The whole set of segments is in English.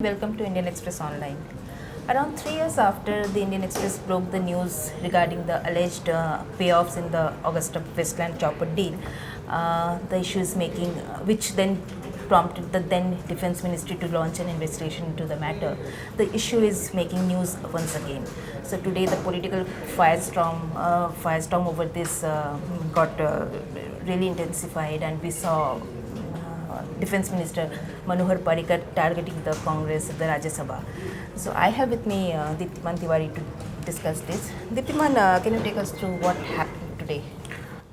Welcome to Indian Express Online. Around 3 years after the Indian Express broke the news regarding the alleged payoffs in the AgustaWestland chopper deal, the issue is making, which then prompted the then Defence Ministry to launch an investigation into the matter. The issue is making news once again. So today, the political firestorm over this got really intensified, and we saw Defence Minister Manohar Parrikar targeting the Congress at the Rajya Sabha. So I have with me Deeptiman Tiwari to discuss this. Deeptiman, can you take us through what happened today?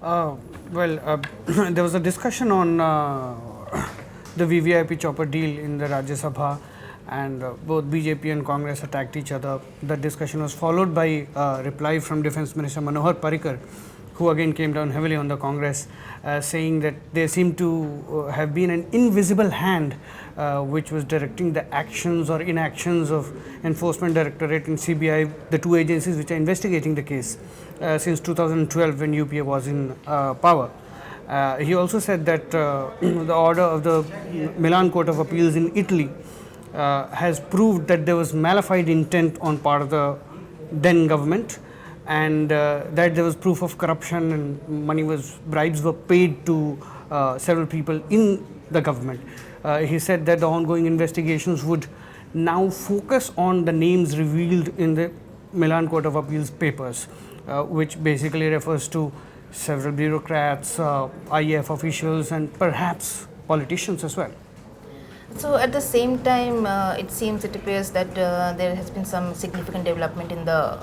There was a discussion on the VVIP chopper deal in the Rajya Sabha, and both BJP and Congress attacked each other. The discussion was followed by a reply from Defence Minister Manohar Parrikar, who again came down heavily on the Congress, saying that there seemed to have been an invisible hand which was directing the actions or inactions of Enforcement Directorate and CBI, the two agencies which are investigating the case since 2012 when UPA was in power. He also said that the order of the Milan Court of Appeals in Italy has proved that there was malified intent on part of the then government, and that there was proof of corruption and bribes were paid to several people in the government. He said that the ongoing investigations would now focus on the names revealed in the Milan Court of Appeals papers, which basically refers to several bureaucrats, IAF officials, and perhaps politicians as well. So at the same time, it appears that there has been some significant development in the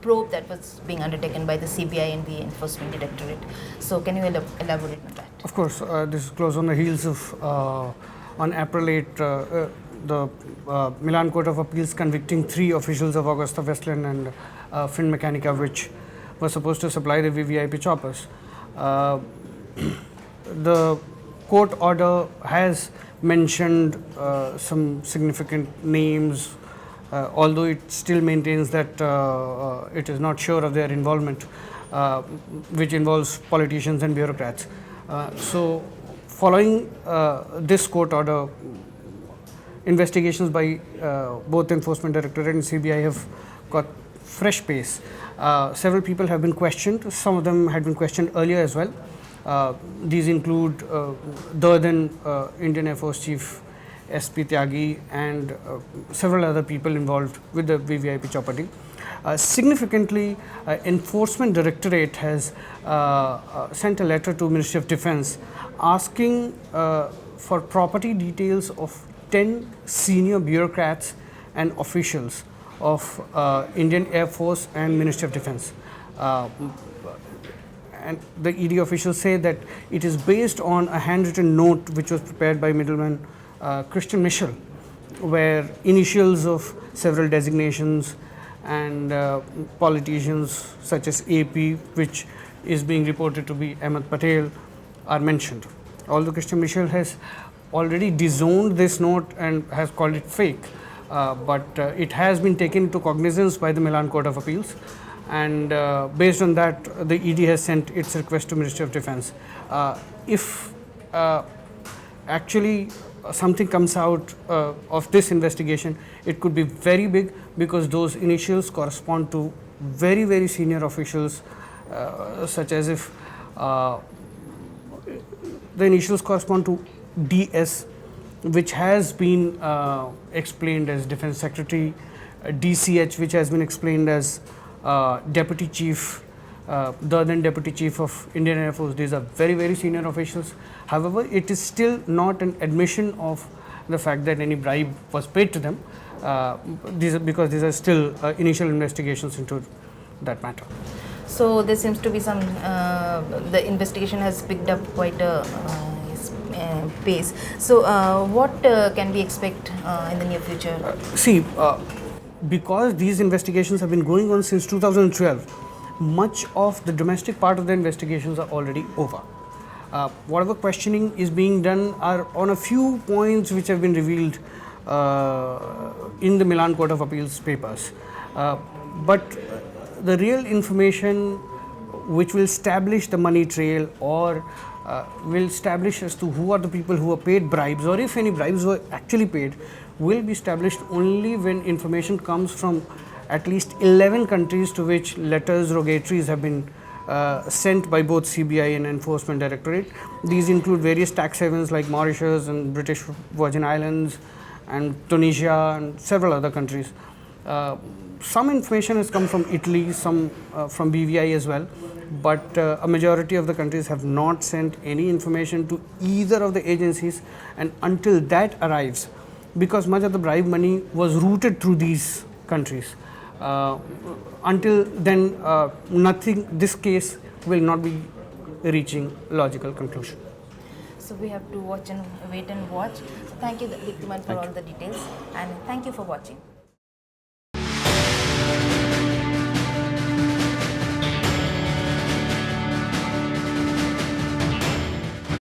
probe that was being undertaken by the CBI and the Enforcement Directorate. So can you elaborate on that? Of course, this is close on the heels of on April 8, the Milan Court of Appeals convicting 3 officials of AgustaWestland and Finmeccanica, which were supposed to supply the VVIP choppers. The court order has mentioned some significant names, although it still maintains that it is not sure of their involvement, which involves politicians and bureaucrats. So, following this court order, investigations by both Enforcement Directorate and CBI have got fresh pace. Several people have been questioned. Some of them had been questioned earlier as well. These include the then Indian Air Force Chief SP Tyagi and several other people involved with the VVIP chopper deal. Significantly, Enforcement Directorate has sent a letter to Ministry of Defence asking for property details of 10 senior bureaucrats and officials of Indian Air Force and Ministry of Defence. And the ED officials say that it is based on a handwritten note which was prepared by middleman Christian Michel, where initials of several designations and politicians such as AP, which is being reported to be Ahmed Patel, are mentioned. Although Christian Michel has already disowned this note and has called it fake, but it has been taken into cognizance by the Milan Court of Appeals, and based on that, the ED has sent its request to Ministry of Defence. If actually something comes out of this investigation, it could be very big, because those initials correspond to very, very senior officials, such as if the initials correspond to DS, which has been explained as Defence Secretary, DCH, which has been explained as Deputy Chief, the then Deputy Chief of Indian Air Force. These are very, very senior officials. However, it is still not an admission of the fact that any bribe was paid to them, because these are still initial investigations into that matter. So there seems to be some, the investigation has picked up quite a pace. So what can we expect in the near future? Because these investigations have been going on since 2012, much of the domestic part of the investigations are already over. Whatever questioning is being done are on a few points which have been revealed in the Milan Court of Appeals papers. But the real information which will establish the money trail or will establish as to who are the people who were paid bribes, or if any bribes were actually paid, will be established only when information comes from at least 11 countries to which letters rogatories have been sent by both CBI and Enforcement Directorate. These include various tax havens like Mauritius and British Virgin Islands and Tunisia and several other countries. Some information has come from Italy, some from BVI as well, but a majority of the countries have not sent any information to either of the agencies, and until that arrives, because much of the bribe money was routed through these countries, until then this case will not be reaching logical conclusion. So we have to wait and watch. So thank you, Diktiman, for all the details, and thank you for watching.